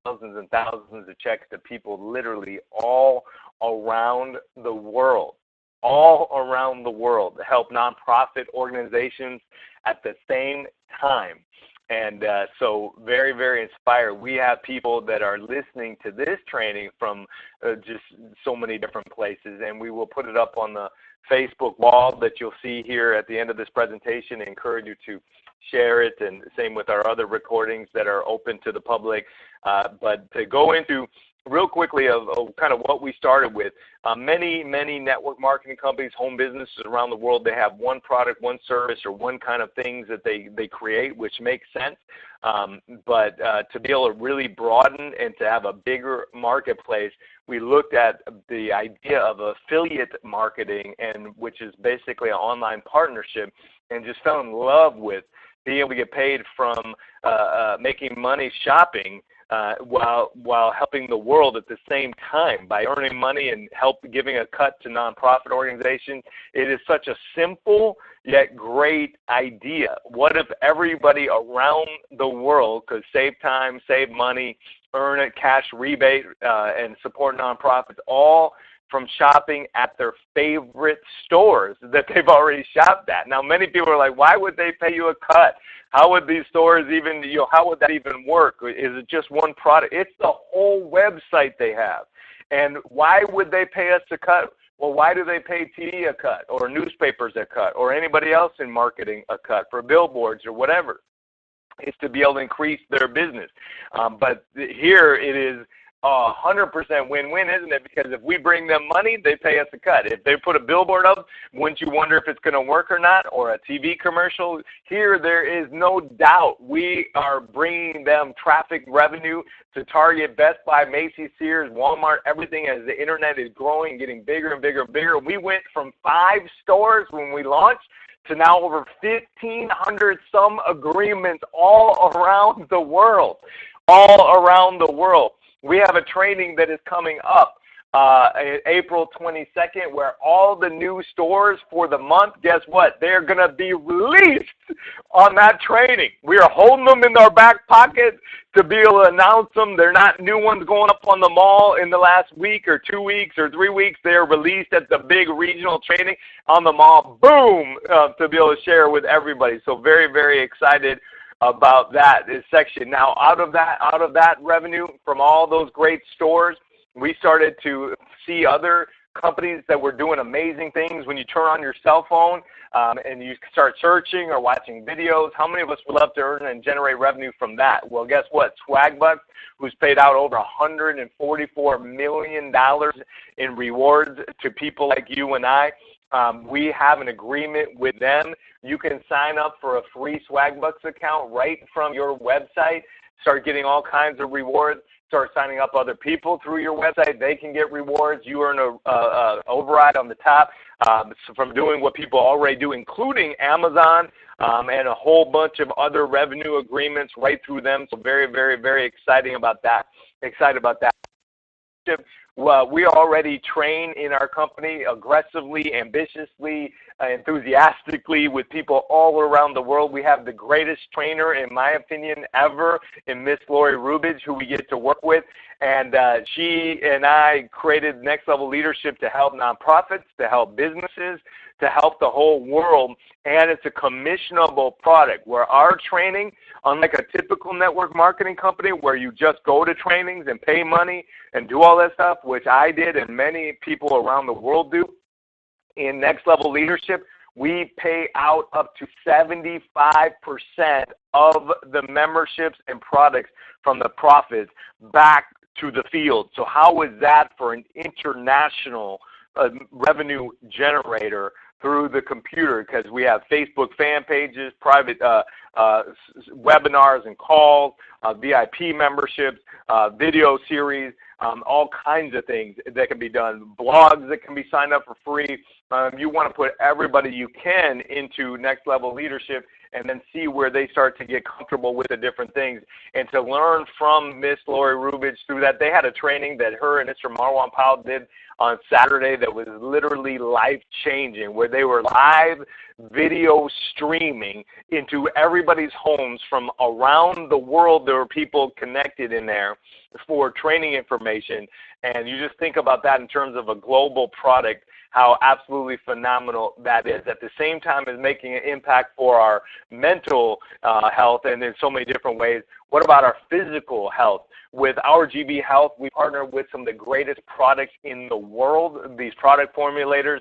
thousands and thousands of checks to people literally all around the world. All around the world to help nonprofit organizations at the same time. And so very, very inspired. We have people that are listening to this training from just so many different places, and we will put it up on the Facebook wall that you'll see here at the end of this presentation. I encourage you to share it, and same with our other recordings that are open to the public. But to go into real quickly of kind of what we started with, many network marketing companies, home businesses around the world, they have one product, one service, or one kind of things that they create, which makes sense. But to be able to really broaden and to have a bigger marketplace, we looked at the idea of affiliate marketing, and which is basically an online partnership, and just fell in love with being able to get paid from making money shopping while helping the world at the same time by earning money and giving a cut to nonprofit organizations. It is such a simple yet great idea. What if everybody around the world could save time, save money, earn a cash rebate, and support nonprofits, all from shopping at their favorite stores that they've already shopped at? Now, many people are like, why would they pay you a cut? How would these stores even, how would that even work? Is it just one product? It's the whole website they have. And why would they pay us a cut? Well, why do they pay TV a cut, or newspapers a cut, or anybody else in marketing a cut for billboards or whatever? It's to be able to increase their business. But here it is 100% win-win, isn't it? Because if we bring them money, they pay us a cut. If they put a billboard up, wouldn't you wonder if it's going to work or not? Or a TV commercial? Here, there is no doubt we are bringing them traffic revenue to Target, Best Buy, Macy's, Sears, Walmart, everything, as the internet is growing, getting bigger and bigger and bigger. We went from 5 stores when we launched to now over 1,500 some agreements all around the world. All around the world. We have a training that is coming up April 22nd, where all the new stores for the month, guess what? They're going to be released on that training. We are holding them in our back pocket to be able to announce them. They're not new ones going up on the mall in the last week or 2 weeks or 3 weeks. They're released at the big regional training on the mall. Boom! To be able to share with everybody. So very, very excited about that section. Now, out of that revenue from all those great stores, we started to see other companies that were doing amazing things. When you turn on your cell phone and you start searching or watching videos, how many of us would love to earn and generate revenue from that? Well, guess what? Swagbucks, who's paid out over $144 million in rewards to people like you and I, we have an agreement with them. You can sign up for a free Swagbucks account right from your website, start getting all kinds of rewards, start signing up other people through your website. They can get rewards. You earn a override on the top from doing what people already do, including Amazon and a whole bunch of other revenue agreements right through them. So very, very, very exciting about that. Excited about that. Well, we already train in our company aggressively, ambitiously, enthusiastically with people all around the world. We have the greatest trainer, in my opinion, ever in Miss Lori Rubich, who we get to work with. And she and I created Next Level Leadership to help nonprofits, to help businesses, to help the whole world. And it's a commissionable product where our training, unlike a typical network marketing company where you just go to trainings and pay money and do all that stuff, which I did and many people around the world do, in Next Level Leadership, we pay out up to 75% of the memberships and products from the profits back to the field. So how is that for an international revenue generator through the computer? Because we have Facebook fan pages, private webinars and calls, VIP memberships, video series, all kinds of things that can be done, blogs that can be signed up for free. You want to put everybody you can into Next Level Leadership and then see where they start to get comfortable with the different things. And to learn from Miss Lori Rubich through that, they had a training that her and Mr. Marwan Powell did on Saturday that was literally life-changing, where they were live video streaming into everybody's homes from around the world there were people connected in there for training information. And you just think about that in terms of a global product, how absolutely phenomenal that is. At the same time as making an impact for our mental health and in so many different ways, what about our physical health? With our GB Health, we partner with some of the greatest products in the world, these product formulators,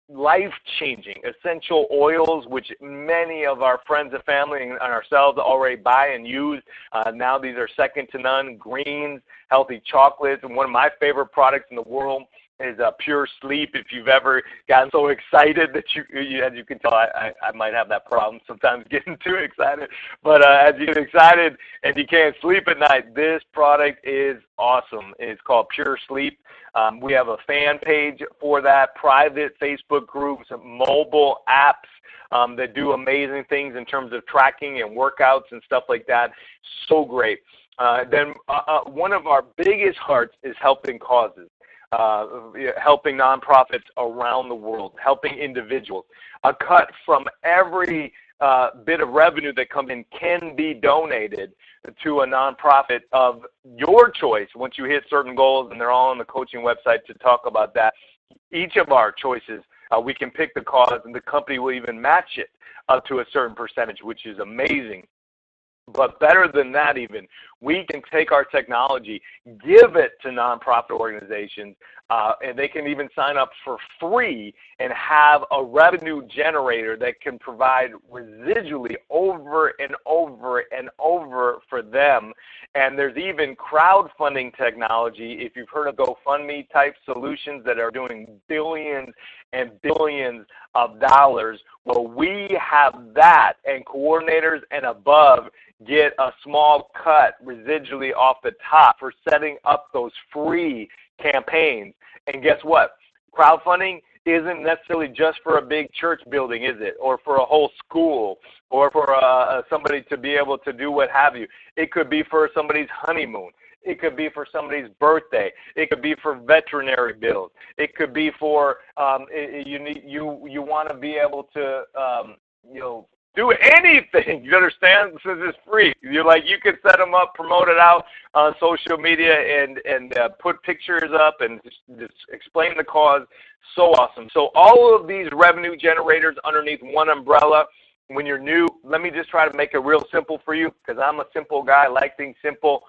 life-changing essential oils, which many of our friends and family and ourselves already buy and use. Now these are second to none. Greens, healthy chocolates, and one of my favorite products in the world is Pure Sleep. If you've ever gotten so excited that you as you can tell, I might have that problem sometimes getting too excited. But as you get excited and you can't sleep at night, this product is awesome. It's called Pure Sleep. We have a fan page for that, private Facebook groups, mobile apps that do amazing things in terms of tracking and workouts and stuff like that. So great. Then one of our biggest hearts is helping causes. Helping nonprofits around the world, helping individuals. A cut from every bit of revenue that comes in can be donated to a nonprofit of your choice once you hit certain goals, and they're all on the coaching website to talk about that. Each of our choices, we can pick the cause, and the company will even match it up to a certain percentage, which is amazing. But better than that even, we can take our technology, give it to nonprofit organizations, and they can even sign up for free and have a revenue generator that can provide residually over and over and over for them. And there's even crowdfunding technology, if you've heard of GoFundMe type solutions that are doing billions and billions of dollars. Well, we have that, and coordinators and above get a small cut residually off the top for setting up those free campaigns. And guess what? Crowdfunding isn't necessarily just for a big church building, is it? Or for a whole school, or for somebody to be able to do what have you. It could be for somebody's honeymoon. It could be for somebody's birthday. It could be for veterinary bills. It could be for you want to be able to do anything. You understand? Since it's free, you can set them up, promote it out on social media, and put pictures up and just explain the cause. So awesome. So all of these revenue generators underneath one umbrella. When you're new, let me just try to make it real simple for you, because I'm a simple guy. I like things simple.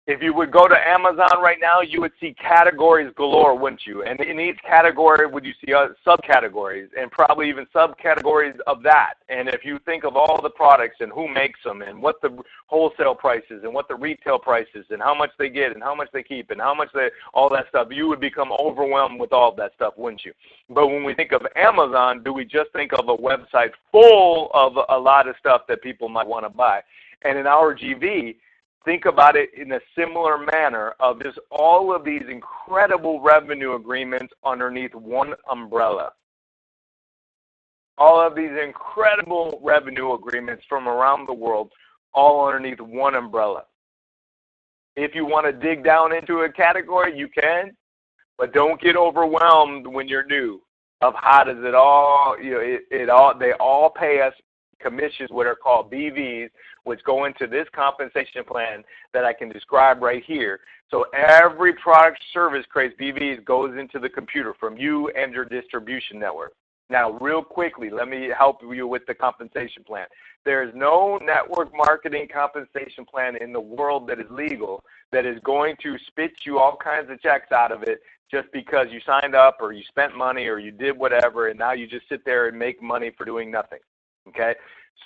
If you would go to Amazon right now, you would see categories galore, wouldn't you? And in each category, would you see subcategories and probably even subcategories of that. And if you think of all the products and who makes them and what the wholesale price is and what the retail price is and how much they get and how much they keep and how much all that stuff, you would become overwhelmed with all that stuff, wouldn't you? But when we think of Amazon, do we just think of a website full of a lot of stuff that people might want to buy? And in our GV, think about it in a similar manner of just all of these incredible revenue agreements underneath one umbrella. All of these incredible revenue agreements from around the world, all underneath one umbrella. If you want to dig down into a category, you can, but don't get overwhelmed when you're new of how does it all, they all pay us commissions, what are called BVs, which go into this compensation plan that I can describe right here. So every product service creates BVs, goes into the computer from you and your distribution network. Now, real quickly, let me help you with the compensation plan. There is no network marketing compensation plan in the world that is legal that is going to spit you all kinds of checks out of it just because you signed up or you spent money or you did whatever, and now you just sit there and make money for doing nothing. Okay,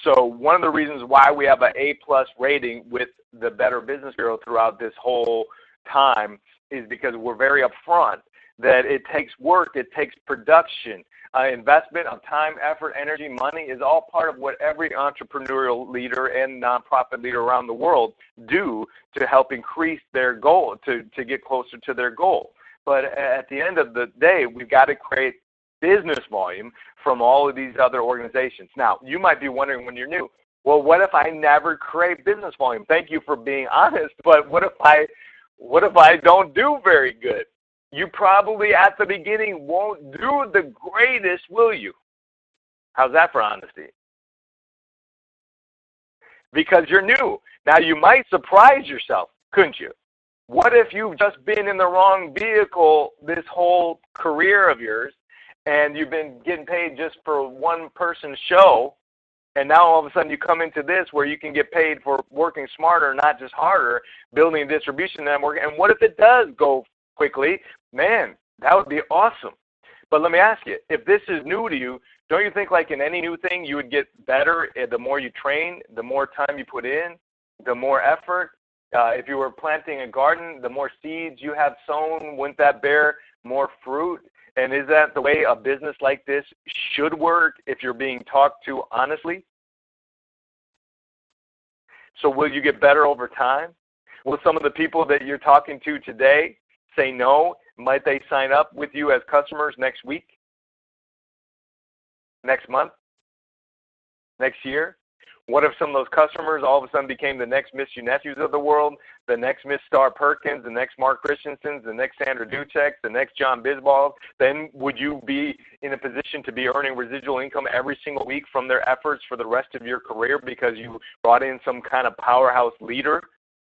so one of the reasons why we have an A+ rating with the Better Business Bureau throughout this whole time is because we're very upfront that it takes work, it takes production, investment of time, effort, energy, money is all part of what every entrepreneurial leader and nonprofit leader around the world do to help increase their goal, to get closer to their goal. But at the end of the day, we've got to create business volume from all of these other organizations. Now, you might be wondering when you're new, well, what if I never create business volume? Thank you for being honest, but what if I don't do very good? You probably at the beginning won't do the greatest, will you? How's that for honesty? because you're new. Now, you might surprise yourself, couldn't you? What if you've just been in the wrong vehicle this whole career of yours, and you've been getting paid just for one person's show, and now all of a sudden you come into this where you can get paid for working smarter, not just harder, building a distribution network. And what if it does go quickly? Man, that would be awesome. But let me ask you, if this is new to you, don't you think like in any new thing you would get better the more you train, the more time you put in, the more effort? If you were planting a garden, the more seeds you have sown, wouldn't that bear more fruit? And is that the way a business like this should work if you're being talked to honestly? So will you get better over time? Will some of the people that you're talking to today say no? Might they sign up with you as customers next week? Next month? Next year? What if some of those customers all of a sudden became the next Miss Nephews of the world, the next Miss Star Perkins, the next Mark Christensen, the next Sandra Duchek, the next John Bisbal? Then would you be in a position to be earning residual income every single week from their efforts for the rest of your career because you brought in some kind of powerhouse leader?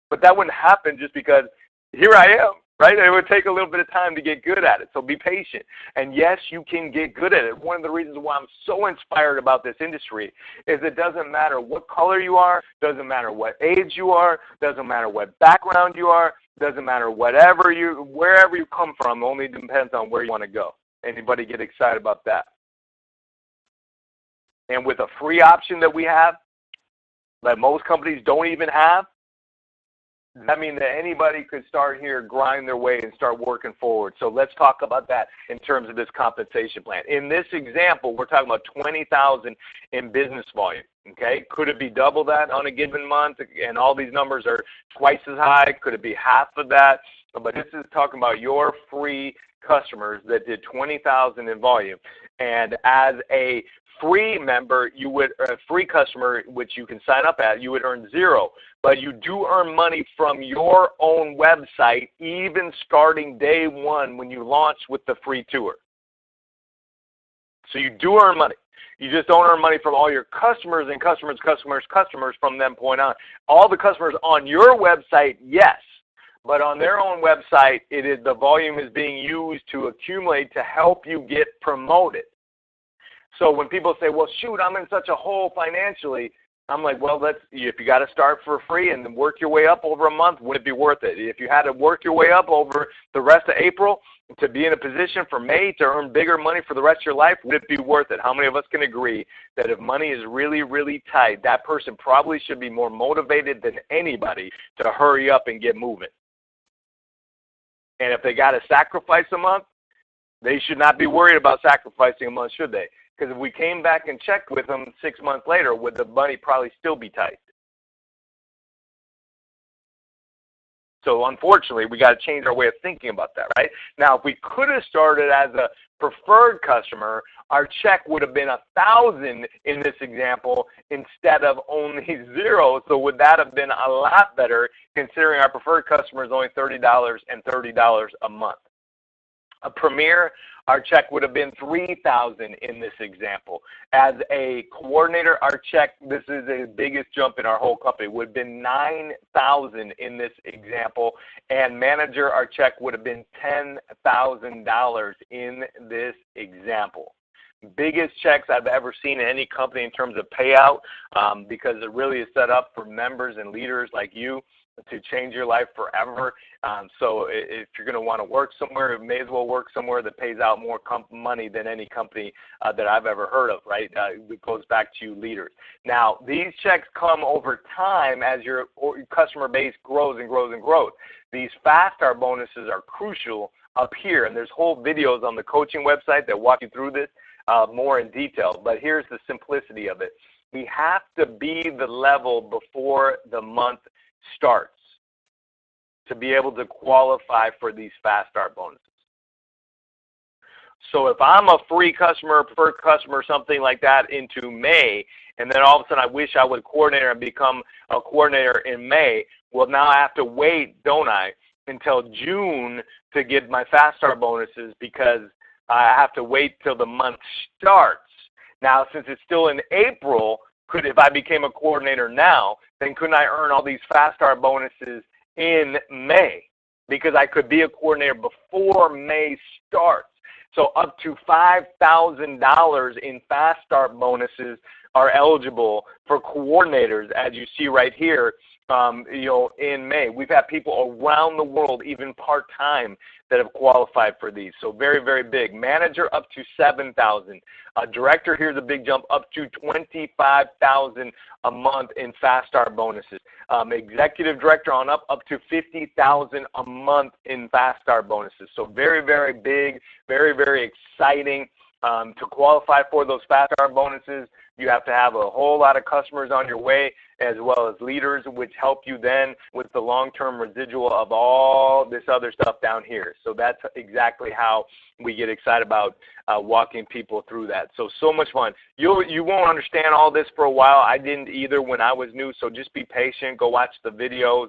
But that wouldn't happen just because here I am. Right? It would take a little bit of time to get good at it, so be patient. And yes, you can get good at it. One of the reasons why I'm so inspired about this industry is it doesn't matter what color you are, doesn't matter what age you are, doesn't matter what background you are, doesn't matter wherever you come from, only depends on where you want to go. Anybody get excited about that? And with a free option that we have, that most companies don't even have, that means that anybody could start here, grind their way, and start working forward. So let's talk about that in terms of this compensation plan. In this example, we're talking about $20,000 in business volume. Okay, could it be double that on a given month? And all these numbers are twice as high. Could it be half of that? But this is talking about your free customers that did $20,000 in volume. And as a free member, a free customer, which you can sign up at, you would earn $0. But you do earn money from your own website, even starting day one when you launch with the free tour. So you do earn money. You just don't earn money from all your customers and customers from that point on. All the customers on your website, yes. But on their own website, the volume is being used to accumulate to help you get promoted. So when people say, well, shoot, I'm in such a hole financially, I'm like, well, if you got to start for free and then work your way up over a month, would it be worth it? If you had to work your way up over the rest of April to be in a position for May to earn bigger money for the rest of your life, would it be worth it? How many of us can agree that if money is really, really tight, that person probably should be more motivated than anybody to hurry up and get moving? And if they got to sacrifice a month, they should not be worried about sacrificing a month, should they? Because if we came back and checked with them 6 months later, would the money probably still be tight? So unfortunately, we got to change our way of thinking about that, right? Now, if we could have started as a preferred customer, our check would have been $1,000 in this example instead of only $0. So would that have been a lot better considering our preferred customer is only $30 and $30 a month? A premier, our check would have been $3,000 in this example. As a coordinator, our check, this is the biggest jump in our whole company, would have been $9,000 in this example. And manager, our check would have been $10,000 in this example. Biggest checks I've ever seen in any company in terms of payout, because it really is set up for members and leaders like you to change your life forever. So if you're going to want to work somewhere, you may as well work somewhere that pays out more money than any company that I've ever heard of, right? It goes back to you leaders. Now, these checks come over time as your customer base grows and grows and grows. These fast start bonuses are crucial up here, and there's whole videos on the coaching website that walk you through this more in detail. But here's the simplicity of it. We have to be the level before the month starts to be able to qualify for these fast start bonuses. So if I'm a free customer, preferred customer, something like that into May, and then all of a sudden I wish I would coordinator and become a coordinator in May, well, now I have to wait, don't I, until June to get my fast start bonuses because I have to wait till the month starts. Now, since it's still in April, if I became a coordinator now, then couldn't I earn all these Fast Start bonuses in May? Because I could be a coordinator before May starts. So up to $5,000 in Fast Start bonuses are eligible for coordinators, as you see right here. In May, we've had people around the world, even part-time, that have qualified for these. So very, very big. Manager up to $7,000. Director, here's a big jump, up to $25,000 a month in Fast Start bonuses. Executive director on up to $50,000 a month in Fast Start bonuses. So very, very big, very, very exciting. To qualify for those Fast Start bonuses, you have to have a whole lot of customers on your way, as well as leaders, which help you then with the long-term residual of all this other stuff down here. So that's exactly how we get excited about walking people through that. So much fun. You won't understand all this for a while. I didn't either when I was new, so just be patient. Go watch the videos.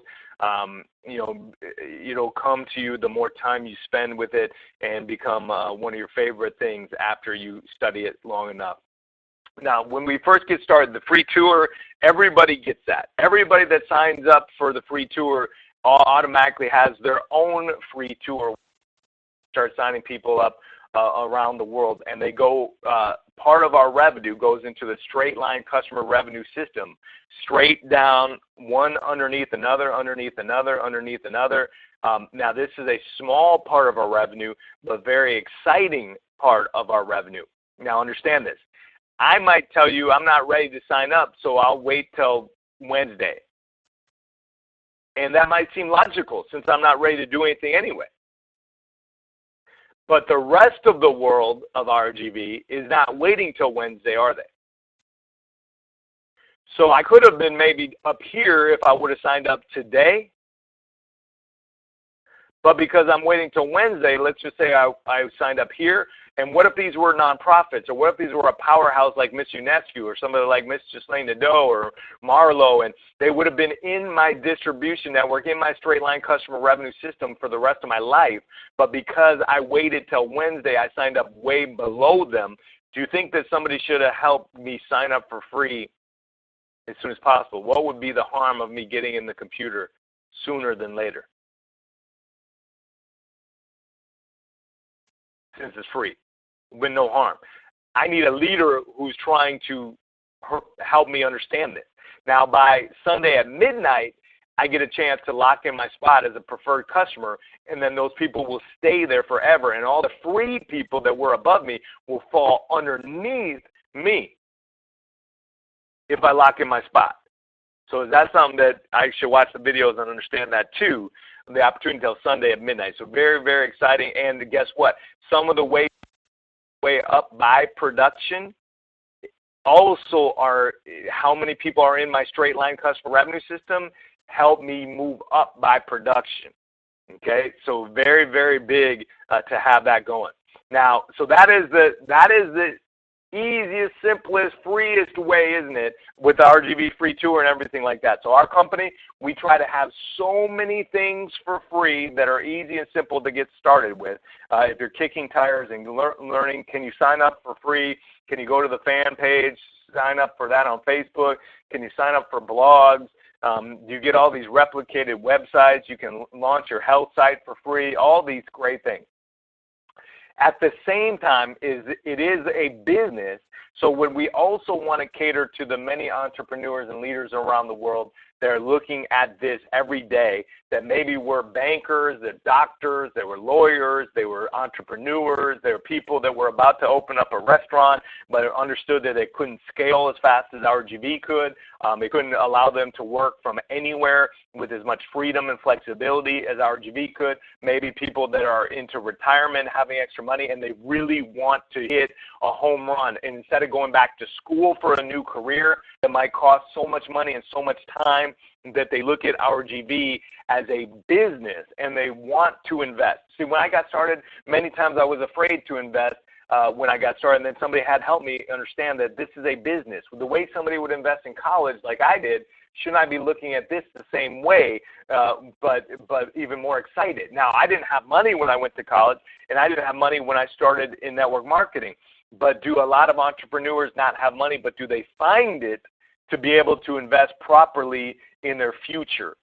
It'll come to you the more time you spend with it and become one of your favorite things after you study it long enough. Now, when we first get started, the free tour, everybody gets that. Everybody that signs up for the free tour automatically has their own free tour. Start signing people up around the world, and they go, part of our revenue goes into the straight line customer revenue system, straight down, one underneath another, underneath another, underneath another. Now, this is a small part of our revenue, but very exciting part of our revenue. Now, understand this. I might tell you I'm not ready to sign up, so I'll wait till Wednesday. And that might seem logical since I'm not ready to do anything anyway. But the rest of the world of RGV is not waiting till Wednesday, are they? So I could have been maybe up here if I would have signed up today. But because I'm waiting till Wednesday, let's just say I signed up here. And what if these were nonprofits? Or what if these were a powerhouse like Miss UNESCO or somebody like Miss Ghislaine Nadeau or Marlo, and they would have been in my distribution network, in my straight line customer revenue system for the rest of my life. But because I waited till Wednesday, I signed up way below them. Do you think that somebody should have helped me sign up for free as soon as possible? What would be the harm of me getting in the computer sooner than later? Since it's free, with no harm. I need a leader who's trying to help me understand this. Now, by Sunday at midnight, I get a chance to lock in my spot as a preferred customer, and then those people will stay there forever, and all the free people that were above me will fall underneath me if I lock in my spot. So is that something that I should watch the videos and understand that too? The opportunity until Sunday at midnight. So very, very exciting. And guess what? Some of the way up by production also are how many people are in my straight line customer revenue system help me move up by production. Okay, so very, very big to have that going. Now, so that is the easiest, simplest, freest way, isn't it, with the RGV free tour and everything like that. So our company, we try to have so many things for free that are easy and simple to get started with. If you're kicking tires and learning, can you sign up for free? Can you go to the fan page, sign up for that on Facebook? Can you sign up for blogs? You get all these replicated websites. You can launch your health site for free, all these great things. At the same time, it is a business, so when we also want to cater to the many entrepreneurs and leaders around the world that are looking at this every day, that maybe were bankers, they're doctors, they were lawyers, they were entrepreneurs, they were people that were about to open up a restaurant but understood that they couldn't scale as fast as RGV could. They couldn't allow them to work from anywhere with as much freedom and flexibility as RGV could. Maybe people that are into retirement, having extra money, and they really want to hit a home run. And instead of going back to school for a new career that might cost so much money and so much time, that they look at RGV as a business and they want to invest. See, when I got started, many times I was afraid to invest when I got started, and then somebody had helped me understand that this is a business. The way somebody would invest in college like I did, shouldn't I be looking at this the same way, but even more excited? Now, I didn't have money when I went to college, and I didn't have money when I started in network marketing. But do a lot of entrepreneurs not have money, but do they find it to be able to invest properly in their future.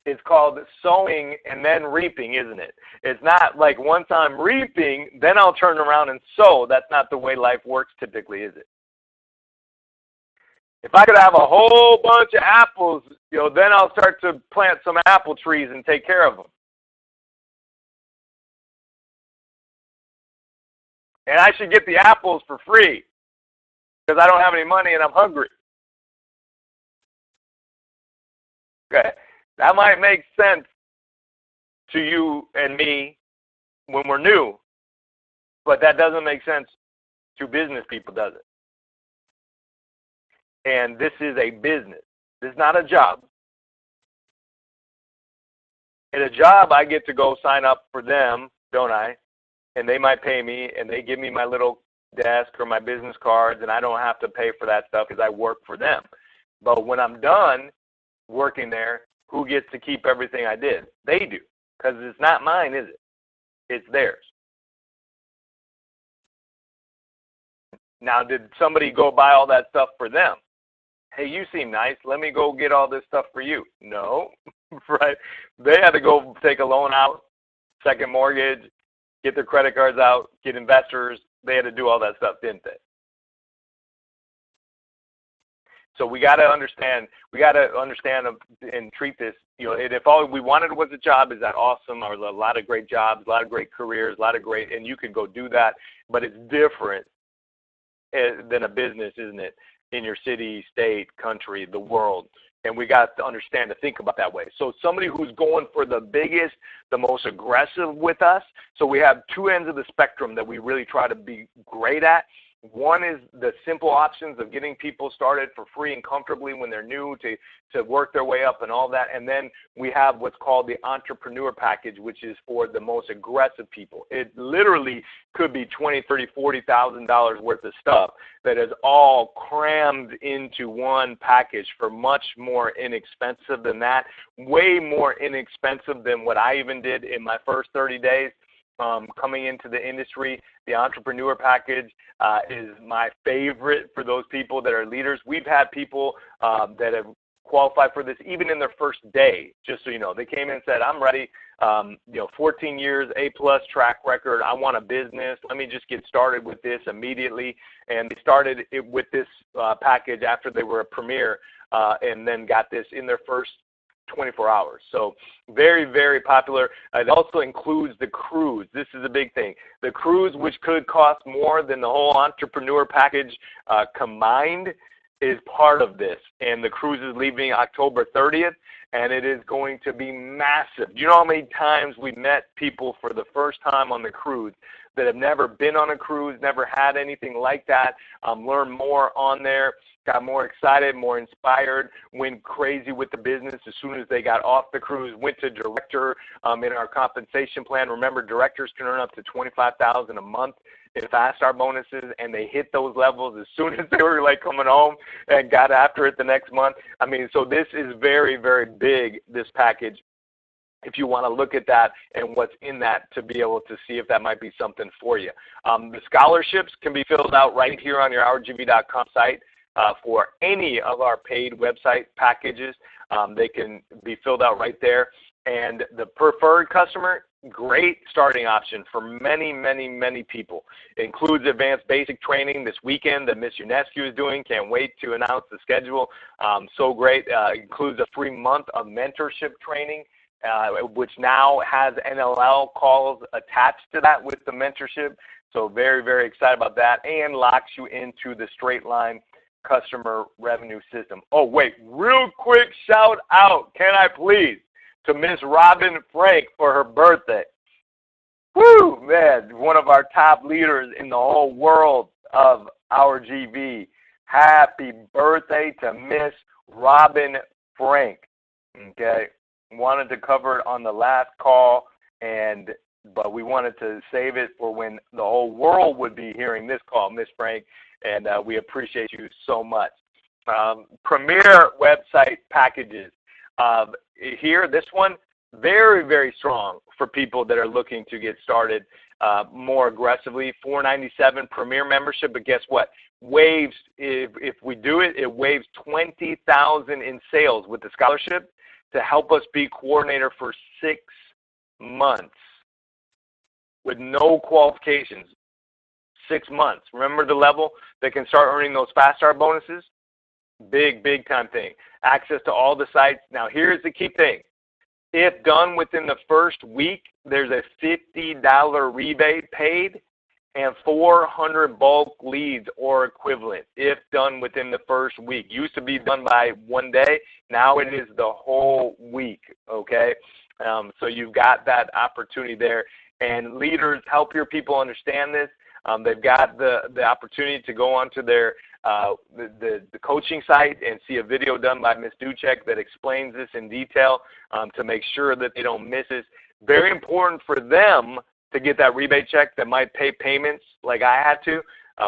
It's called sowing and then reaping, isn't it? It's not like once I'm reaping, then I'll turn around and sow. That's not the way life works typically, is it? If I could have a whole bunch of apples, then I'll start to plant some apple trees and take care of them. And I should get the apples for free because I don't have any money and I'm hungry. Okay. That might make sense to you and me when we're new, but that doesn't make sense to business people, does it? And this is a business. This is not a job. In a job, I get to go sign up for them, don't I? And they might pay me, and they give me my little desk or my business cards, and I don't have to pay for that stuff because I work for them. But when I'm done working there, who gets to keep everything I did? They do, because it's not mine, is it? It's theirs. Now, did somebody go buy all that stuff for them? Hey, you seem nice. Let me go get all this stuff for you. No, right? They had to go take a loan out, second mortgage, get their credit cards out, get investors. They had to do all that stuff, didn't they? So we got to understand and treat this, if all we wanted was a job, is that awesome? Or a lot of great jobs, a lot of great careers, and you can go do that, but it's different than a business, isn't it? In your city, state, country, the world. And we got to understand to think about that way. So somebody who's going for the biggest, the most aggressive with us. So we have two ends of the spectrum that we really try to be great at. One is the simple options of getting people started for free and comfortably when they're new to work their way up and all that. And then we have what's called the entrepreneur package, which is for the most aggressive people. It literally could be $20,000, $30,000, $40,000 worth of stuff that is all crammed into one package for much more inexpensive than that, way more inexpensive than what I even did in my first 30 days. Coming into the industry, the entrepreneur package is my favorite for those people that are leaders. We've had people that have qualified for this even in their first day, just so you know. They came in and said, I'm ready, 14 years, A-plus track record. I want a business. Let me just get started with this immediately. And they started with this package after they were a premier and then got this in their first 24 hours. So very, very popular. It also includes the cruise. This is a big thing. The cruise, which could cost more than the whole entrepreneur package combined, is part of this. And the cruise is leaving October 30th, and it is going to be massive. Do you know how many times we met people for the first time on the cruise that have never been on a cruise, never had anything like that, learn more on there, got more excited, more inspired, went crazy with the business as soon as they got off the cruise, went to director in our compensation plan. Remember, directors can earn up to $25,000 a month in Fast Start bonuses, and they hit those levels as soon as they were like coming home and got after it the next month. I mean, so this is very, very big, this package, if you want to look at that and what's in that to be able to see if that might be something for you. The scholarships can be filled out right here on your OurGV.com site for any of our paid website packages. They can be filled out right there. And the preferred customer, great starting option for many, many, many people. It includes advanced basic training this weekend that Ms. UNESCO is doing. Can't wait to announce the schedule. So great. It includes a free month of mentorship training, which now has NLL calls attached to that with the mentorship. So very, very excited about that, and locks you into the straight line customer revenue system. Oh, wait, real quick shout out, can I please, to Miss Robin Frank for her birthday. Woo, man, one of our top leaders in the whole world of our GV. Happy birthday to Miss Robin Frank. Okay, wanted to cover it on the last call, but we wanted to save it for when the whole world would be hearing this call, Miss Frank, and we appreciate you so much. Premier website packages. Here, this one, very, very strong for people that are looking to get started more aggressively. $497 Premier membership, but guess what? Waives, if we do it, it waives $20,000 in sales with the scholarship to help us be coordinator for 6 months with no qualifications. 6 months. Remember the level that can start earning those fast start bonuses? Big, big time thing. Access to all the sites. Now here's the key thing. If done within the first week, there's a $50 rebate paid and 400 bulk leads or equivalent if done within the first week. Used to be done by 1 day. Now it is the whole week, okay? So you've got that opportunity there. And leaders, help your people understand this. They've got the opportunity to go onto their the coaching site and see a video done by Ms. Duchek that explains this in detail to make sure that they don't miss this. Very important for them to get that rebate check that might pay payments like I had to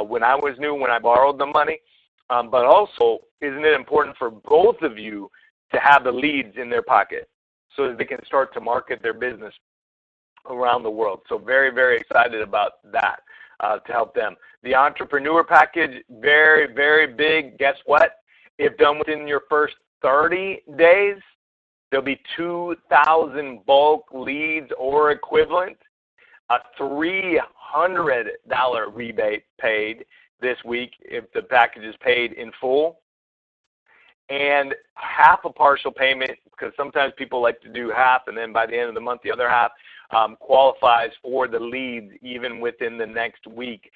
when I was new, when I borrowed the money. But also, isn't it important for both of you to have the leads in their pocket so that they can start to market their business around the world? So very, very excited about that to help them. The entrepreneur package, very, very big. Guess what? If done within your first 30 days, there'll be 2,000 bulk leads or equivalent, a $300 rebate paid this week if the package is paid in full, and half a partial payment, because sometimes people like to do half and then by the end of the month the other half, qualifies for the leads even within the next week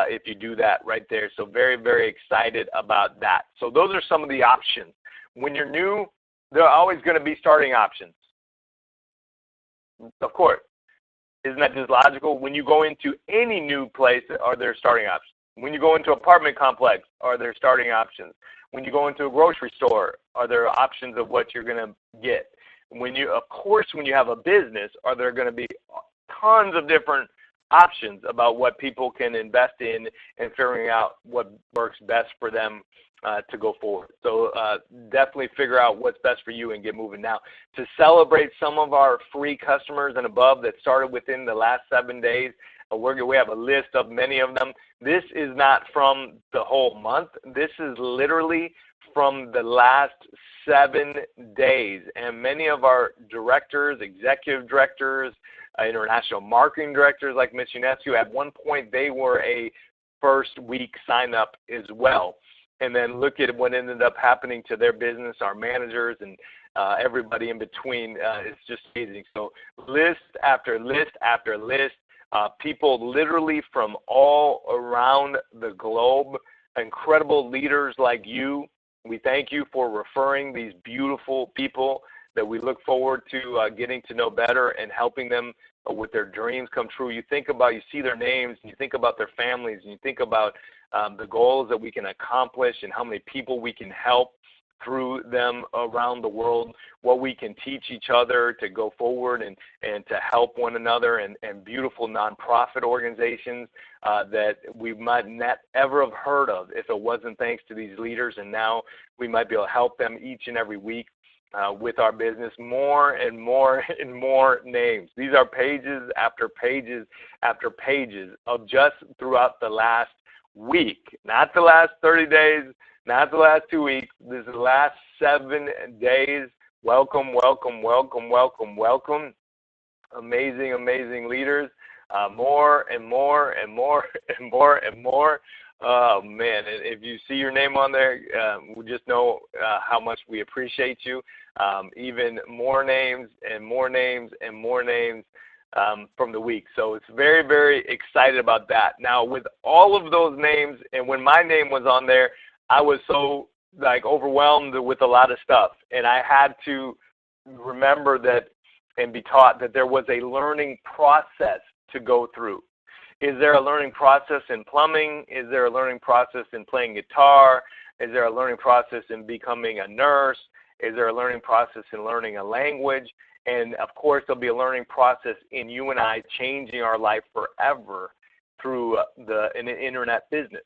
if you do that right there. So very, very excited about that. So those are some of the options. When you're new, there are always going to be starting options. Of course. Isn't that just logical? When you go into any new place, are there starting options? When you go into an apartment complex, are there starting options? When you go into a grocery store, are there options of what you're going to get? When you, of course, when you have a business, are there going to be tons of different options about what people can invest in and figuring out what works best for them to go forward. So definitely figure out what's best for you and get moving. Now, to celebrate some of our free customers and above that started within the last 7 days, we have a list of many of them. This is not from the whole month. This is literally from the last 7 days. And many of our directors, executive directors, international marketing directors like Ms. Unescu, at one point they were a first week sign up as well. And then look at what ended up happening to their business, our managers, and everybody in between. It's just amazing. So list after list after list, people literally from all around the globe, incredible leaders like you. We thank you for referring these beautiful people that we look forward to getting to know better and helping them with their dreams come true. You think about, you see their names, and you think about their families, and you think about the goals that we can accomplish and how many people we can help through them around the world, what we can teach each other to go forward and to help one another, and beautiful nonprofit organizations that we might not ever have heard of if it wasn't thanks to these leaders. And now we might be able to help them each and every week with our business, more and more and more names. These are pages after pages after pages of just throughout the last week, not the last 30 days, not the last 2 weeks. This is the last 7 days. Welcome, welcome, welcome, welcome, welcome. Amazing, amazing leaders. More and more and more and more and more. Oh, man, if you see your name on there, we just know how much we appreciate you. Even more names and more names and more names from the week. So it's very, very excited about that. Now, with all of those names, and when my name was on there, I was so overwhelmed with a lot of stuff. And I had to remember that and be taught that there was a learning process to go through. Is there a learning process in plumbing? Is there a learning process in playing guitar? Is there a learning process in becoming a nurse? Is there a learning process in learning a language? And, of course, there'll be a learning process in you and I changing our life forever through an internet business.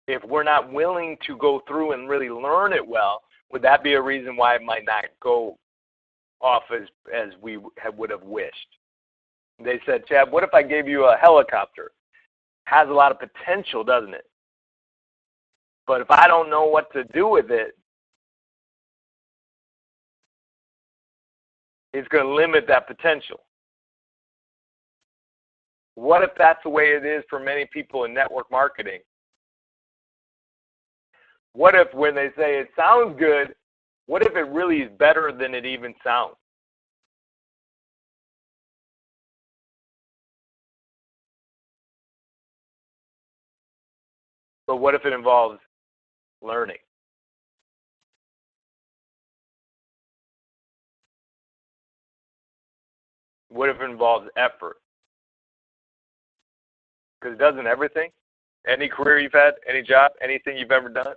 If we're not willing to go through and really learn it well, would that be a reason why it might not go off as we would have wished? They said, Chad, what if I gave you a helicopter? Has a lot of potential, doesn't it? But if I don't know what to do with it, it's going to limit that potential. What if that's the way it is for many people in network marketing? What if when they say it sounds good, what if it really is better than it even sounds? But what if it involves learning? What if it involves effort? Because it doesn't everything. Any career you've had, any job, anything you've ever done.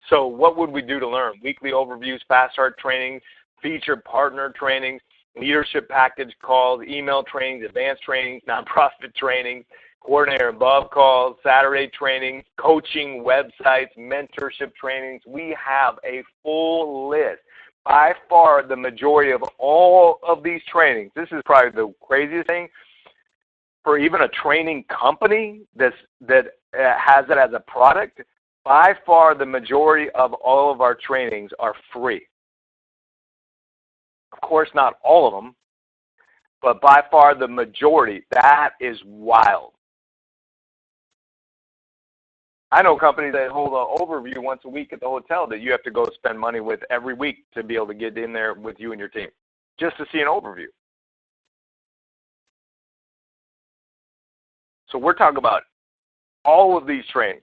So what would we do to learn? Weekly overviews, fast start training, featured partner trainings, leadership package calls, email trainings, advanced trainings, nonprofit trainings, coordinator above calls, Saturday trainings, coaching websites, mentorship trainings. We have a full list. By far the majority of all of these trainings, this is probably the craziest thing, for even a training company that has it as a product, by far the majority of all of our trainings are free. Of course, not all of them, but by far the majority. That is wild. I know companies that hold an overview once a week at the hotel that you have to go spend money with every week to be able to get in there with you and your team, just to see an overview. So we're talking about all of these trainings.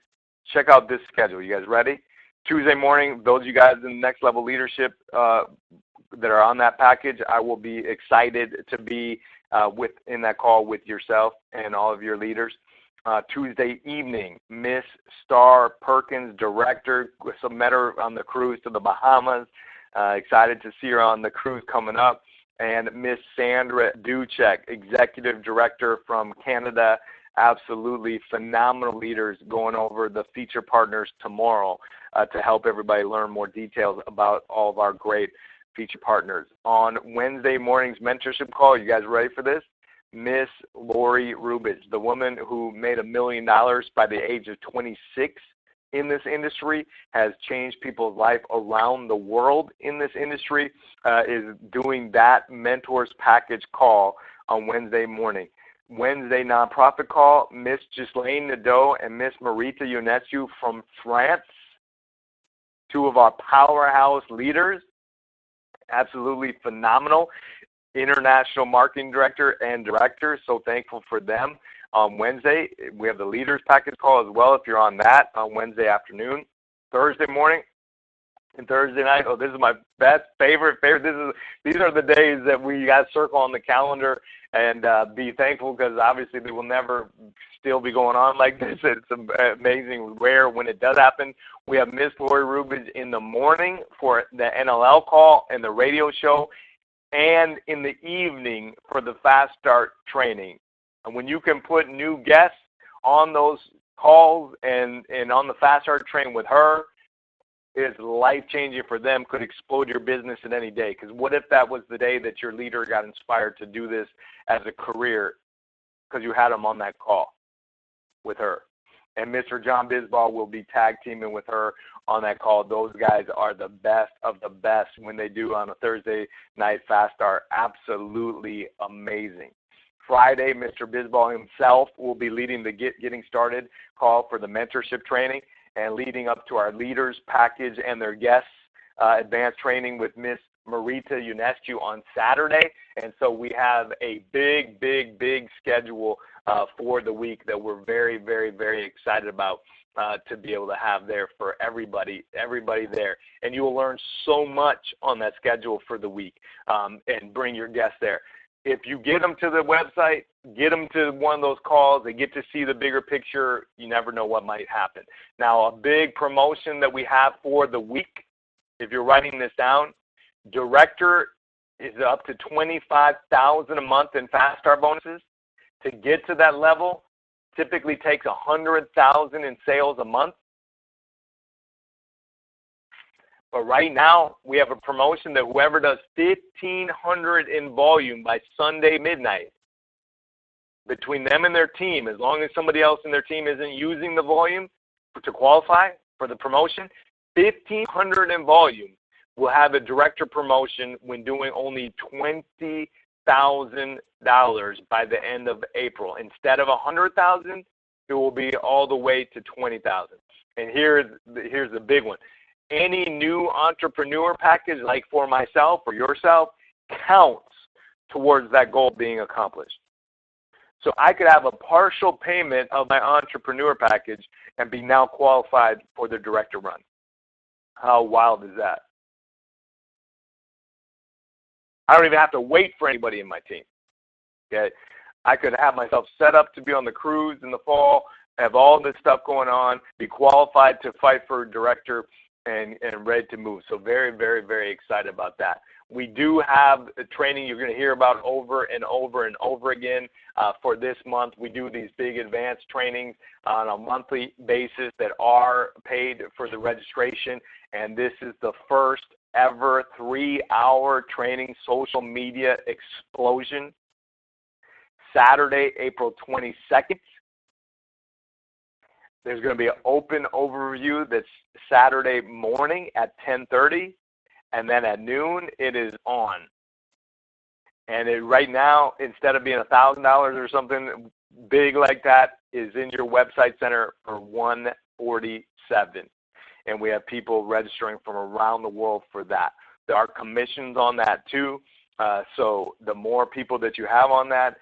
Check out this schedule. You guys ready? Tuesday morning, those of you guys in Next Level Leadership that are on that package, I will be excited to be in that call with yourself and all of your leaders. Tuesday evening, Miss Star Perkins, director, met her on the cruise to the Bahamas. Excited to see her on the cruise coming up. And Miss Sandra Duchek, executive director from Canada. Absolutely phenomenal leaders going over the feature partners tomorrow to help everybody learn more details about all of our great feature partners. On Wednesday morning's mentorship call, you guys ready for this? Miss Lori Rubich, the woman who made $1 million by the age of 26 in this industry, has changed people's life around the world in this industry, is doing that mentors package call on Wednesday morning. Wednesday nonprofit call, Miss Ghislaine Nadeau and Miss Marita Ionescu from France, two of our powerhouse leaders, absolutely phenomenal, international marketing director and director, so thankful for them. On Wednesday, we have the leaders package call as well if you're on that on Wednesday afternoon. Thursday morning and Thursday night, oh, this is my favorite. These are the days that we guys circle on the calendar and be thankful because obviously they will never still be going on like this. It's amazing, rare when it does happen. We have Miss Lori Rubens in the morning for the NLL call and the radio show, and in the evening for the Fast Start training. And when you can put new guests on those calls and on the Fast Start training with her, it's life-changing for them, could explode your business in any day. Because what if that was the day that your leader got inspired to do this as a career because you had them on that call with her? And Mr. John Bisbal will be tag teaming with her on that call. Those guys are the best of the best when they do on a Thursday night Fast Start. Absolutely amazing. Friday, Mr. Bisbal himself will be leading the Getting Started call for the mentorship training and leading up to our leaders package and their guests advanced training with Miss Marita Ionescu on Saturday. And so we have a big schedule for the week that we're very, very, very excited about to be able to have there for everybody there. And you will learn so much on that schedule for the week and bring your guests there. If you get them to the website, get them to one of those calls, they get to see the bigger picture, you never know what might happen. Now, a big promotion that we have for the week, if you're writing this down, director is up to $25,000 a month in Fast Start bonuses. To get to that level, typically takes $100,000 in sales a month. But right now, we have a promotion that whoever does $1,500 in volume by Sunday midnight between them and their team, as long as somebody else in their team isn't using the volume to qualify for the promotion, 1,500 in volume will have a director promotion when doing only $20,000 by the end of April. Instead of $100,000, it will be all the way to $20,000. And here's the big one. Any new entrepreneur package, like for myself or yourself, counts towards that goal being accomplished. So I could have a partial payment of my entrepreneur package and be now qualified for the director run. How wild is that? I don't even have to wait for anybody in my team. Okay, I could have myself set up to be on the cruise in the fall, have all this stuff going on, be qualified to fight for director, and ready to move. So very, very, very excited about that. We do have a training you're going to hear about over and over and over again for this month. We do these big advanced trainings on a monthly basis that are paid for the registration, and this is the first ever 3-hour training, Social Media Explosion, Saturday, April 22nd. There's going to be an open overview that's Saturday morning at 10:30, and then at noon it is on. And right now, instead of being $1,000 or something big like that, is in your website center for $147. And we have people registering from around the world for that. There are commissions on that too. So the more people that you have on that,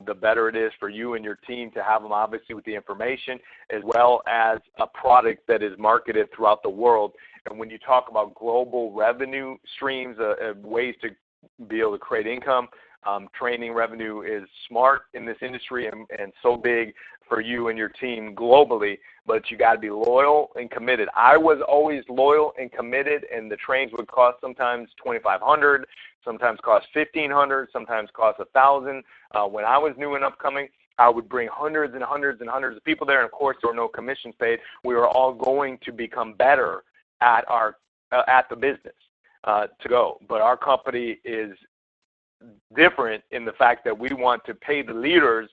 the better it is for you and your team to have them, obviously, with the information, as well as a product that is marketed throughout the world. And when you talk about global revenue streams, ways to be able to create income, training revenue is smart in this industry and so big for you and your team globally, but you got to be loyal and committed. I was always loyal and committed, and the trains would cost sometimes $2,500, sometimes cost $1,500, sometimes cost $1,000. When I was new and upcoming, I would bring hundreds and hundreds and hundreds of people there, and of course there were no commissions paid. We were all going to become better at the business to go. But our company is different in the fact that we want to pay the leaders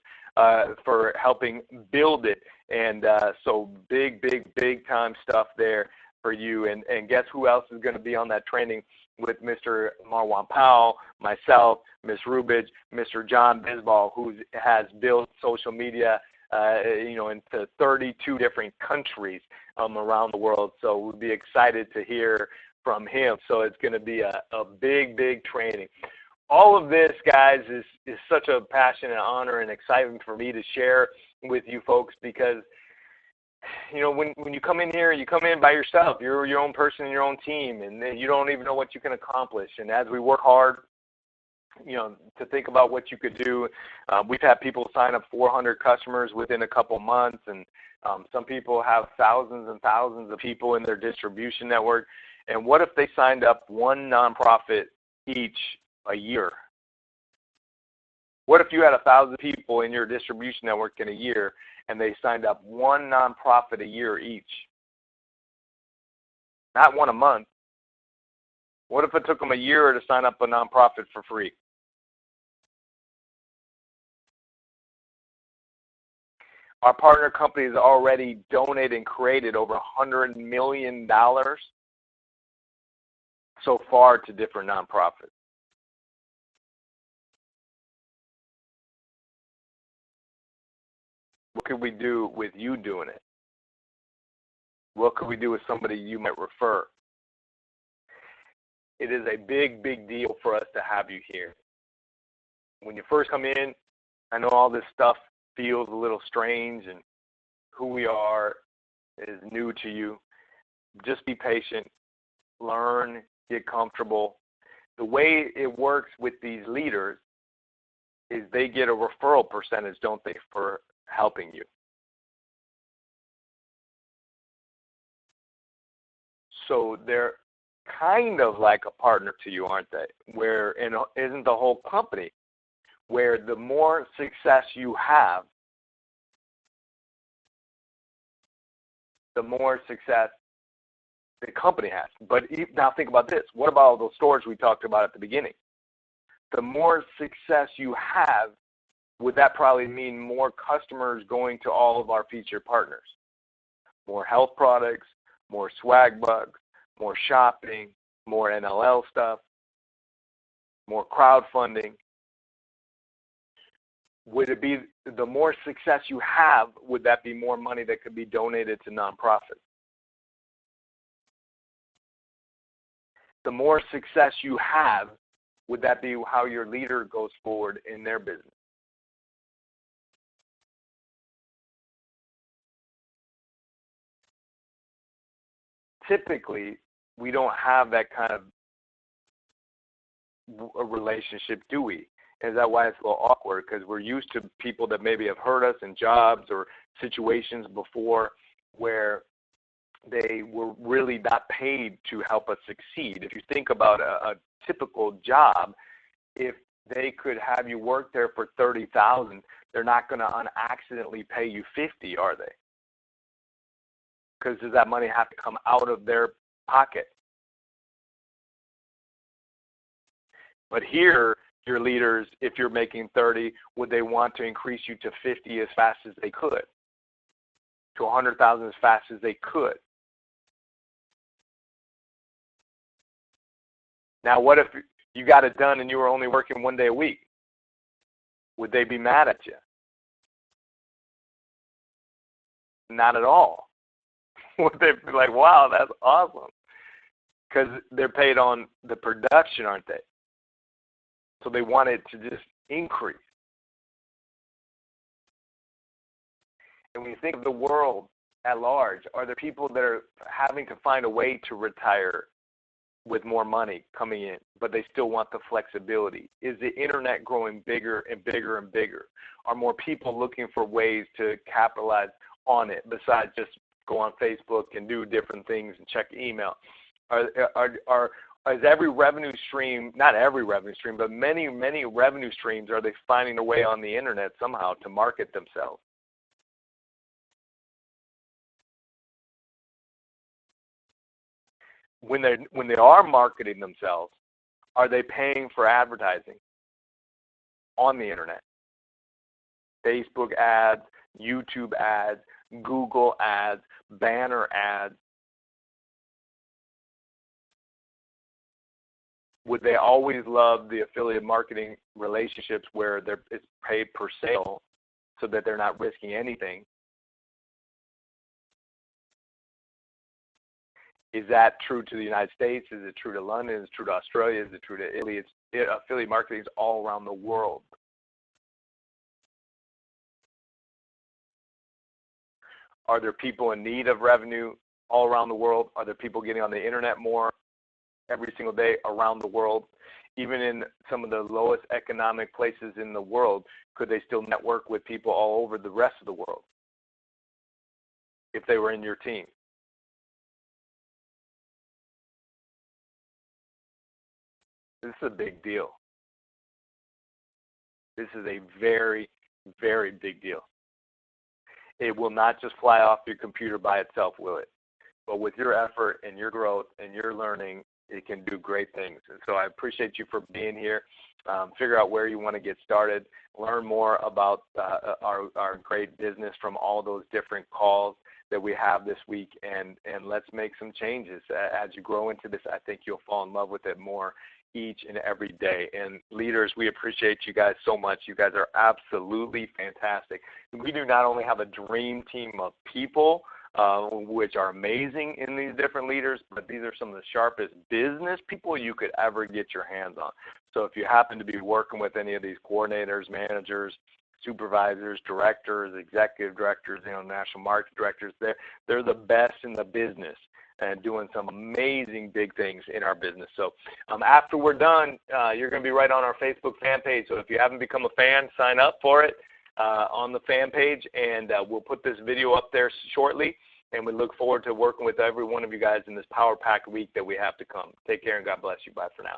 for helping build it. And so big, big, big time stuff there for you. And guess who else is going to be on that training with Mr. Marwan Powell, myself, Ms. Rubich, Mr. John Bisbal, who has built social media into 32 different countries around the world. So we'll be excited to hear from him. So it's going to be a big, big training. All of this, guys, is such a passion and honor and excitement for me to share with you folks, because when you come in here, you come in by yourself. You're your own person in your own team, and you don't even know what you can accomplish. And as we work hard, to think about what you could do, we've had people sign up 400 customers within a couple months, and some people have thousands and thousands of people in their distribution network. And what if they signed up one nonprofit each a year? What if you had 1,000 people in your distribution network in a year, and they signed up one nonprofit a year each? Not one a month. What if it took them a year to sign up a nonprofit for free? Our partner company has already donated and created over $100 million so far to different nonprofits. What could we do with you doing it? What could we do with somebody you might refer? It is a big, big deal for us to have you here. When you first come in, I know all this stuff feels a little strange, and who we are is new to you. Just be patient, learn, get comfortable. The way it works with these leaders is they get a referral percentage, don't they, for helping you. So they're kind of like a partner to you, aren't they? And isn't the whole company, where the more success you have, the more success the company has. But now think about this. What about all those stores we talked about at the beginning? The more success you have would that probably mean more customers going to all of our featured partners? More health products, more swag bucks, more shopping, more NLL stuff, more crowdfunding. Would it be the more success you have, would that be more money that could be donated to nonprofits? The more success you have, would that be how your leader goes forward in their business? Typically, we don't have that kind of a relationship, do we? Is that why it's a little awkward? Because we're used to people that maybe have hurt us in jobs or situations before where they were really not paid to help us succeed. If you think about a typical job, if they could have you work there for $30,000, they're not going to unaccidentally pay you $50,000, are they? Because does that money have to come out of their pocket? But here, your leaders, if you're making 30, would they want to increase you to 50 as fast as they could, to 100,000 as fast as they could? Now, what if you got it done and you were only working 1 day a week? Would they be mad at you? Not at all. Would they be like, wow, that's awesome? Because they're paid on the production, aren't they? So they want it to just increase. And when you think of the world at large, are there people that are having to find a way to retire with more money coming in, but they still want the flexibility? Is the internet growing bigger and bigger and bigger? Are more people looking for ways to capitalize on it besides just go on Facebook and do different things and check email? Is every revenue stream, not every revenue stream, but many revenue streams, are they finding a way on the internet somehow to market themselves? When they are marketing themselves, are they paying for advertising on the internet? Facebook ads, YouTube ads, Google ads, banner ads. Would they always love the affiliate marketing relationships where it's paid per sale so that they're not risking anything? Is that true to the United States? Is it true to London? Is it true to Australia? Is it true to Italy? Affiliate marketing is all around the world. Are there people in need of revenue all around the world? Are there people getting on the internet more every single day around the world? Even in some of the lowest economic places in the world, could they still network with people all over the rest of the world if they were in your team? This is a big deal. This is a very, very big deal. It will not just fly off your computer by itself, will it? But with your effort and your growth and your learning, it can do great things. And so I appreciate you for being here. Figure out where you want to get started. Learn more about our great business from all those different calls that we have this week, and let's make some changes. As you grow into this, I think you'll fall in love with it more each and every day. And leaders, we appreciate you guys so much. You guys are absolutely fantastic. We do not only have a dream team of people, which are amazing in these different leaders, but these are some of the sharpest business people you could ever get your hands on. So if you happen to be working with any of these coordinators, managers, supervisors, directors, executive directors, national market directors, they're the best in the business and doing some amazing big things in our business. So after we're done, you're going to be right on our Facebook fan page. So if you haven't become a fan, sign up for it on the fan page, and we'll put this video up there shortly. And we look forward to working with every one of you guys in this Power Pack week that we have to come. Take care and God bless you. Bye for now.